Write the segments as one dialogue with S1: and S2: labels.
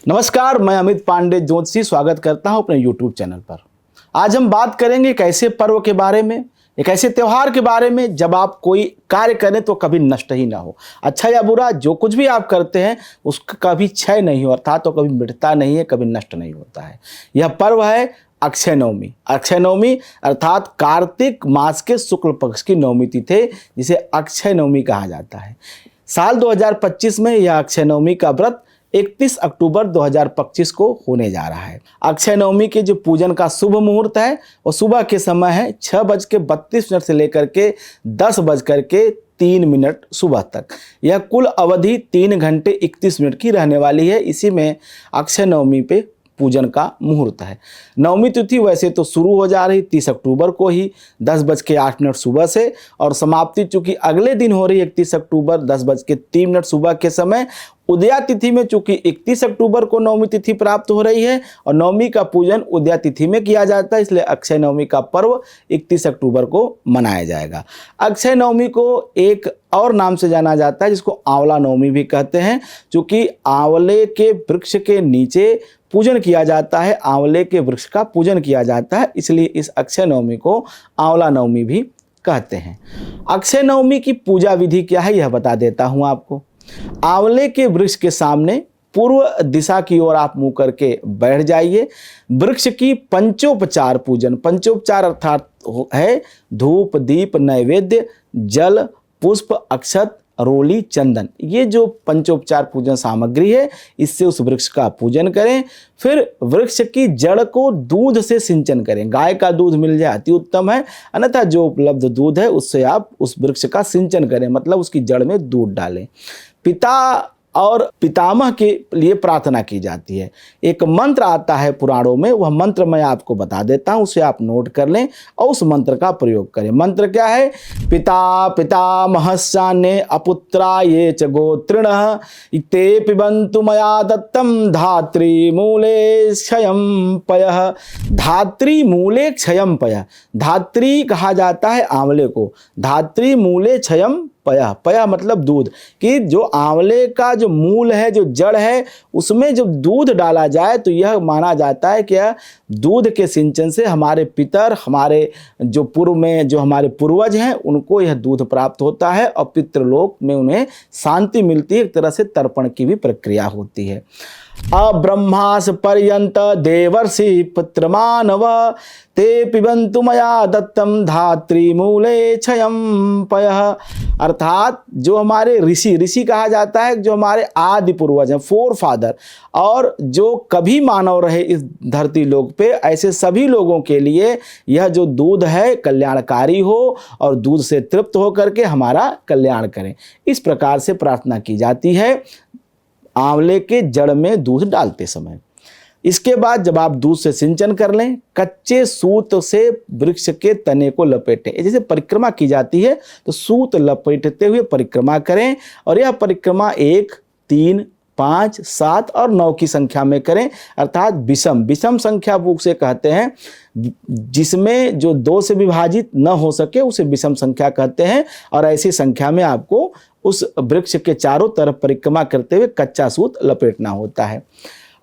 S1: नमस्कार, मैं अमित पांडे ज्योतिषी स्वागत करता हूं अपने YouTube चैनल पर। आज हम बात करेंगे एक ऐसे पर्व के बारे में, एक ऐसे त्यौहार के बारे में जब आप कोई कार्य करें तो कभी नष्ट ही ना हो। अच्छा या बुरा जो कुछ भी आप करते हैं उसका कभी क्षय नहीं हो, अर्थात तो कभी मिटता नहीं है, कभी नष्ट नहीं होता है। यह पर्व है अक्षय नवमी। अक्षय नवमी अर्थात कार्तिक मास के शुक्ल पक्ष की नवमी तिथि, जिसे अक्षय नवमी कहा जाता है। साल 2025 में यह अक्षय नवमी का व्रत 31 अक्टूबर 2025 को होने जा रहा है। अक्षय नवमी के जो पूजन का शुभ मुहूर्त है वो सुबह के समय है 6:32 से लेकर के 10:03 सुबह तक। यह कुल अवधि 3 घंटे 31 मिनट की रहने वाली है। इसी में अक्षय नवमी पे पूजन का मुहूर्त है। नवमी तिथि वैसे तो शुरू हो जा रही 30 अक्टूबर को ही 10:08 सुबह से, और समाप्ति चूंकि अगले दिन हो रही 31 अक्टूबर 10:03 सुबह के समय। उदया तिथि में चूंकि 31 अक्टूबर को नवमी तिथि प्राप्त हो रही है और नवमी का पूजन उदया तिथि में किया जाता है, इसलिए अक्षय नवमी का पर्व 31 अक्टूबर को मनाया जाएगा। अक्षय नवमी को एक और नाम से जाना जाता है जिसको आंवला नवमी भी कहते हैं, क्योंकि आंवले के वृक्ष के नीचे पूजन किया जाता है, आंवले के वृक्ष का पूजन किया जाता है, इसलिए इस अक्षय नवमी को आंवला नवमी भी कहते हैं। अक्षय नवमी की पूजा विधि क्या है यह बता देता हूं आपको। आंवले के वृक्ष के सामने पूर्व दिशा की ओर आप मुंह करके बैठ जाइए। वृक्ष की पंचोपचार पूजन, पंचोपचार अर्थात है धूप, दीप, नैवेद्य, जल, पुष्प, अक्षत, रोली, चंदन। ये जो पंचोपचार पूजन सामग्री है इससे उस वृक्ष का पूजन करें। फिर वृक्ष की जड़ को दूध से सिंचन करें। गाय का दूध मिल जाए अति उत्तम है, अन्यथा जो उपलब्ध दूध है उससे आप उस वृक्ष का सिंचन करें, मतलब उसकी जड़ में दूध डालें। पिता और पितामह के लिए प्रार्थना की जाती है। एक मंत्र आता है पुराणों में, वह मंत्र मैं आपको बता देता हूं, उसे आप नोट कर लें और उस मंत्र का प्रयोग करें। मंत्र क्या है? पिता पितामहस्यान्ये अपुत्रा ये च गोत्रिणः ते पिबन्तु मया दत्तं धात्री मूले क्षयं पयः। धात्री मूले क्षयं पयः। धात्री कहा जाता है आंवले को। धात्री मूले क्षयं पया, पया मतलब दूध, कि जो आंवले का जो मूल है, जो जड़ है, उसमें जब दूध डाला जाए तो यह माना जाता है कि दूध के सिंचन से हमारे पितर, हमारे जो पूर्व में जो हमारे पूर्वज हैं उनको यह दूध प्राप्त होता है और पितृलोक में उन्हें शांति मिलती है। एक तरह से तर्पण की भी प्रक्रिया होती है। अब्रह्मास पर्यंत देवर्षि पुत्र मानव ते पिबन्तु मया दत्तम धात्री मूले क्षयं पयः। अर्थात जो हमारे ऋषि कहा जाता है, जो हमारे आदि पूर्वज हैं, फोर फादर, और जो कभी मानव रहे इस धरती लोक पे, ऐसे सभी लोगों के लिए यह जो दूध है कल्याणकारी हो और दूध से तृप्त होकर के हमारा कल्याण करें। इस प्रकार से प्रार्थना की जाती है आंवले के जड़ में दूध डालते समय। इसके बाद जब आप दूध से सिंचन कर लें, कच्चे सूत से वृक्ष के तने को लपेटें। जैसे परिक्रमा की जाती है तो सूत लपेटते हुए परिक्रमा करें, और यह परिक्रमा 1, 3, 5, 7 और 9 की संख्या में करें, अर्थात विषम संख्या बुक से कहते हैं। जिसमें जो 2 से विभाजित न हो सके उसे विषम संख्या कहते हैं। और ऐसी संख्या में आपको उस वृक्ष के चारों तरफ परिक्रमा करते हुए कच्चा सूत लपेटना होता है।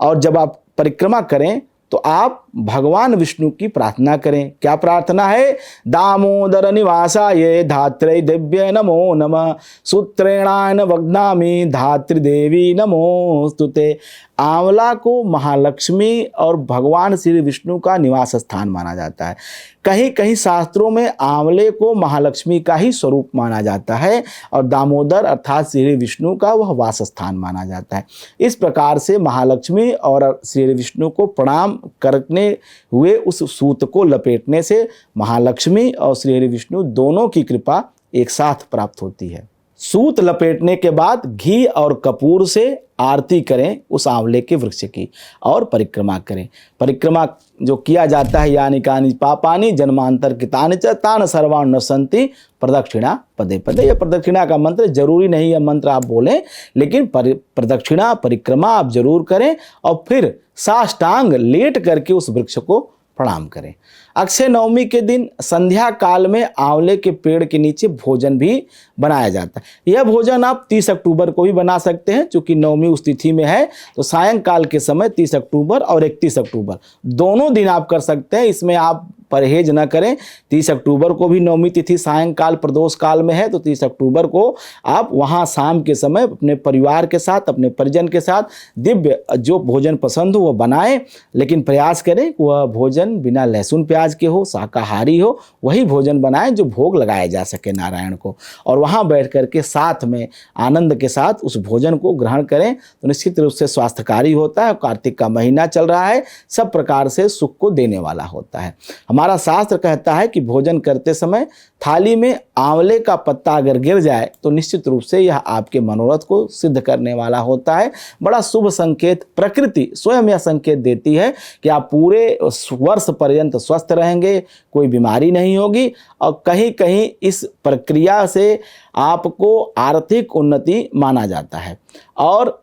S1: और जब आप परिक्रमा करें तो आप भगवान विष्णु की प्रार्थना करें। क्या प्रार्थना है? दामोदर निवासाय धात्रे दिव्य नमो नमः, सूत्रेणान वग्नामि धात्री देवी नमोस्तुते। आंवला को महालक्ष्मी और भगवान श्री विष्णु का निवास स्थान माना जाता है। कहीं कहीं शास्त्रों में आंवले को महालक्ष्मी का ही स्वरूप माना जाता है और दामोदर अर्थात श्री विष्णु का वह वास स्थान माना जाता है। इस प्रकार से महालक्ष्मी और श्री विष्णु को प्रणाम करने हुए उस सूत को लपेटने से महालक्ष्मी और श्री विष्णु दोनों की कृपा एक साथ प्राप्त होती है। सूत लपेटने के बाद घी और कपूर से आरती करें उस आंवले के वृक्ष की और परिक्रमा करें। परिक्रमा जो किया जाता है, यानी कानि पापानि जन्मांतर कृतानि च तान सर्वान् नश्यन्ति प्रदक्षिणा पदे पदे। यह प्रदक्षिणा का मंत्र जरूरी नहीं है मंत्र आप बोलें, लेकिन प्रदक्षिणा परिक्रमा आप जरूर करें और फिर साष्टांग लेट करके उस वृक्ष को प्रणाम करें। अक्षय नवमी के दिन संध्या काल में आंवले के पेड़ के नीचे भोजन भी बनाया जाता है। यह भोजन आप 30 अक्टूबर को भी बना सकते हैं, चूंकि नवमी उस तिथि में है तो सायंकाल के समय 30 अक्टूबर और 31 अक्टूबर दोनों दिन आप कर सकते हैं। इसमें आप परहेज न करें। 30 अक्टूबर को भी नवमी तिथि सायंकाल प्रदोष काल में है तो 30 अक्टूबर को आप वहां शाम के समय अपने परिवार के साथ, अपने परिजन के साथ दिव्य जो भोजन पसंद हो वो बनाएं, लेकिन प्रयास करें कि वह भोजन बिना लहसुन प्याज के हो, शाकाहारी हो, वही भोजन बनाएं जो भोग लगाया जा सके नारायण को, और वहां बैठ करके साथ में आनंद के साथ उस भोजन को ग्रहण करें तो निश्चित रूप से स्वास्थ्यकारी होता है। कार्तिक का महीना चल रहा है, सब प्रकार से सुख को देने वाला होता है। हमारा शास्त्र कहता है कि भोजन करते समय थाली में आंवले का पत्ता अगर गिर जाए तो निश्चित रूप से यह आपके मनोरथ को सिद्ध करने वाला होता है। बड़ा शुभ संकेत प्रकृति स्वयं यह संकेत देती है कि आप पूरे वर्ष पर्यंत स्वस्थ रहेंगे, कोई बीमारी नहीं होगी, और कहीं कहीं इस प्रक्रिया से आपको आर्थिक उन्नति माना जाता है। और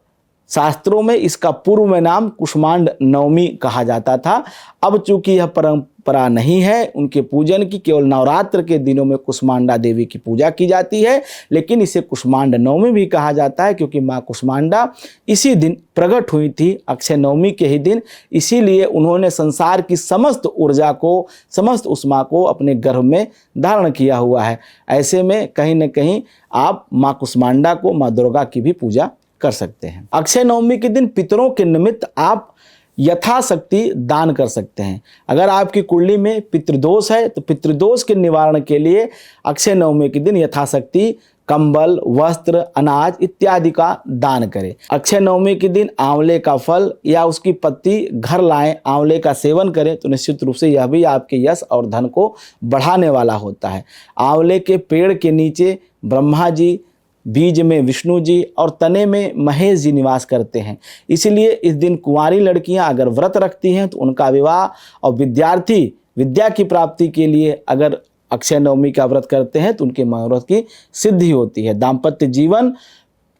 S1: शास्त्रों में इसका पूर्व में नाम कुष्मांड नवमी कहा जाता था। अब चूंकि यह परंपरा नहीं है उनके पूजन की, केवल नवरात्र के दिनों में कुष्मांडा देवी की पूजा की जाती है, लेकिन इसे कुष्मांड नवमी भी कहा जाता है क्योंकि माँ कुष्मांडा इसी दिन प्रकट हुई थी, अक्षय नवमी के ही दिन। इसीलिए उन्होंने संसार की समस्त ऊर्जा को, समस्त उष्मा को अपने गर्भ में धारण किया हुआ है। ऐसे में कहीं न कहीं आप माँ कुष्मांडा को, माँ दुर्गा की भी पूजा कर सकते हैं। अक्षय नवमी के दिन पितरों के निमित्त आप यथाशक्ति दान कर सकते हैं। अगर आपकी कुंडली में पितृदोष है तो पितृदोष के निवारण के लिए अक्षय नवमी के दिन यथाशक्ति कंबल, वस्त्र, अनाज इत्यादि का दान करें। अक्षय नवमी के दिन आंवले का फल या उसकी पत्ती घर लाएं, आंवले का सेवन करें तो निश्चित रूप से यह भी आपके यश और धन को बढ़ाने वाला होता है। आंवले के पेड़ के नीचे ब्रह्मा जी, बीज में विष्णु जी और तने में महेश जी निवास करते हैं। इसलिए इस दिन कुंवारी लड़कियां अगर व्रत रखती हैं तो उनका विवाह, और विद्यार्थी विद्या की प्राप्ति के लिए अगर अक्षय नवमी का व्रत करते हैं तो उनके मनोरथ की सिद्धि होती है। दाम्पत्य जीवन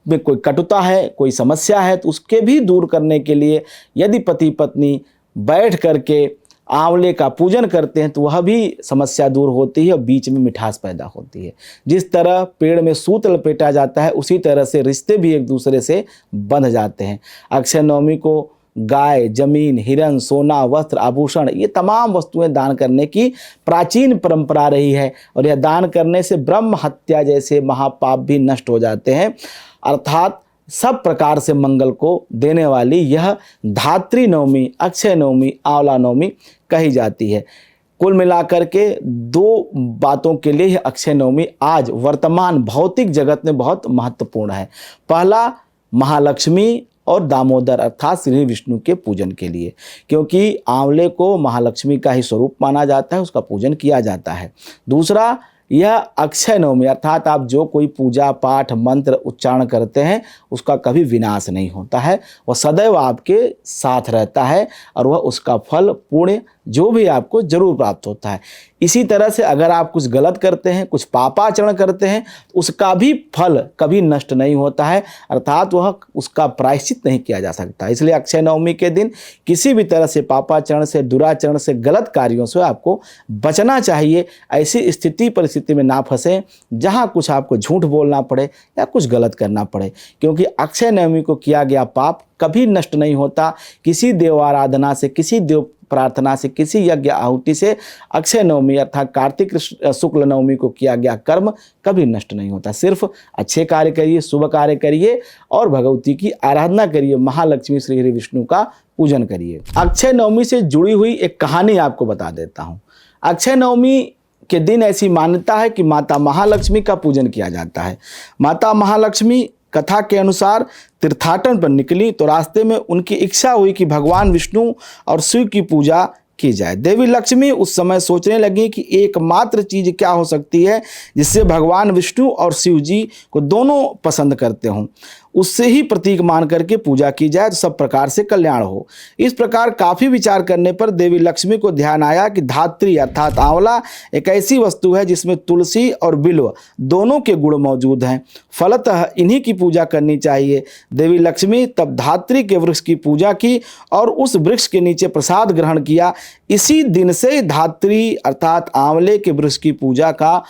S1: में कोई कटुता है, कोई समस्या है तो उसके भी दूर करने के लिए यदि पति पत्नी बैठ करके आंवले का पूजन करते हैं तो वह भी समस्या दूर होती है और बीच में मिठास पैदा होती है। जिस तरह पेड़ में सूत लपेटा जाता है उसी तरह से रिश्ते भी एक दूसरे से बंध जाते हैं। अक्षय नवमी को गाय, जमीन, हिरन, सोना, वस्त्र, आभूषण ये तमाम वस्तुएं दान करने की प्राचीन परंपरा रही है, और यह दान करने से ब्रह्म हत्या जैसे महापाप भी नष्ट हो जाते हैं। अर्थात सब प्रकार से मंगल को देने वाली यह धात्री नवमी, अक्षय नवमी, आंवला नवमी कही जाती है। कुल मिलाकर के दो बातों के लिए यह अक्षय नवमी आज वर्तमान भौतिक जगत में बहुत महत्वपूर्ण है। पहला, महालक्ष्मी और दामोदर अर्थात श्री विष्णु के पूजन के लिए, क्योंकि आंवले को महालक्ष्मी का ही स्वरूप माना जाता है, उसका पूजन किया जाता है। दूसरा, यह अक्षय नवमी अर्थात आप जो कोई पूजा पाठ मंत्र उच्चारण करते हैं उसका कभी विनाश नहीं होता है, वह सदैव आपके साथ रहता है और वह उसका फल पुण्य जो भी आपको जरूर प्राप्त होता है। इसी तरह से अगर आप कुछ गलत करते हैं, कुछ पापाचरण करते हैं तो उसका भी फल कभी नष्ट नहीं होता है, अर्थात वह उसका प्रायश्चित नहीं किया जा सकता। इसलिए अक्षय नवमी के दिन किसी भी तरह से पापाचरण से, दुराचरण से, गलत कार्यों से आपको बचना चाहिए। ऐसी स्थिति परिस्थिति में ना फंसें जहाँ कुछ आपको झूठ बोलना पड़े या कुछ गलत करना पड़े, क्योंकि अक्षय नवमी को किया गया पाप कभी नष्ट नहीं होता। किसी देव आराधना से, किसी देव प्रार्थना से, किसी यज्ञ आहुति से अक्षय नवमी अर्थात कार्तिक शुक्ल नवमी को किया गया कर्म कभी नष्ट नहीं होता। सिर्फ अच्छे कार्य करिए, शुभ कार्य करिए और भगवती की आराधना करिए, महालक्ष्मी श्री हरि विष्णु का पूजन करिए। अक्षय नवमी से जुड़ी हुई एक कहानी आपको बता देता हूँ। अक्षय नवमी के दिन ऐसी मान्यता है कि माता महालक्ष्मी का पूजन किया जाता है। माता महालक्ष्मी कथा के अनुसार तीर्थाटन पर निकली तो रास्ते में उनकी इच्छा हुई कि भगवान विष्णु और शिव की पूजा की जाए। देवी लक्ष्मी उस समय सोचने लगी कि एकमात्र चीज क्या हो सकती है जिससे भगवान विष्णु और शिव जी को दोनों पसंद करते हों। उससे ही प्रतीक मान करके पूजा की जाए तो सब प्रकार से कल्याण हो। इस प्रकार काफी विचार करने पर देवी लक्ष्मी को ध्यान आया कि धात्री अर्थात आंवला एक ऐसी वस्तु है जिसमें तुलसी और बिल्व दोनों के गुण मौजूद हैं, फलतः इन्हीं की पूजा करनी चाहिए। देवी लक्ष्मी तब धात्री के वृक्ष की पूजा की और उस वृक्ष के नीचे प्रसाद ग्रहण किया। इसी दिन से धात्री अर्थात आंवले के वृक्ष की पूजा का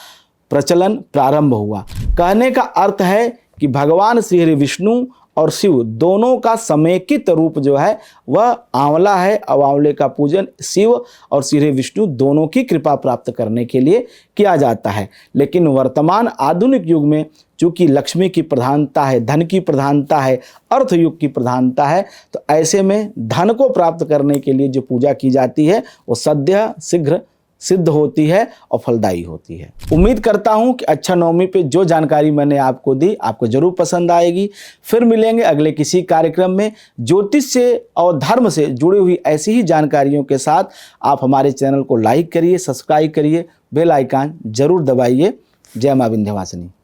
S1: प्रचलन प्रारंभ हुआ। कहने का अर्थ है कि भगवान श्री हरि विष्णु और शिव दोनों का समेकित रूप जो है वह आंवला है। और आंवले का पूजन शिव और श्री हरि विष्णु दोनों की कृपा प्राप्त करने के लिए किया जाता है। लेकिन वर्तमान आधुनिक युग में चूंकि लक्ष्मी की प्रधानता है, धन की प्रधानता है, अर्थ युग की प्रधानता है, तो ऐसे में धन को प्राप्त करने के लिए जो पूजा की जाती है वो सद्य शीघ्र सिद्ध होती है और फलदायी होती है। उम्मीद करता हूं कि अच्छा नवमी पे जो जानकारी मैंने आपको दी आपको जरूर पसंद आएगी। फिर मिलेंगे अगले किसी कार्यक्रम में ज्योतिष से और धर्म से जुड़ी हुई ऐसी ही जानकारियों के साथ। आप हमारे चैनल को लाइक करिए, सब्सक्राइब करिए, बेल आइकन जरूर दबाइए। जय मां विंध्यवासिनी।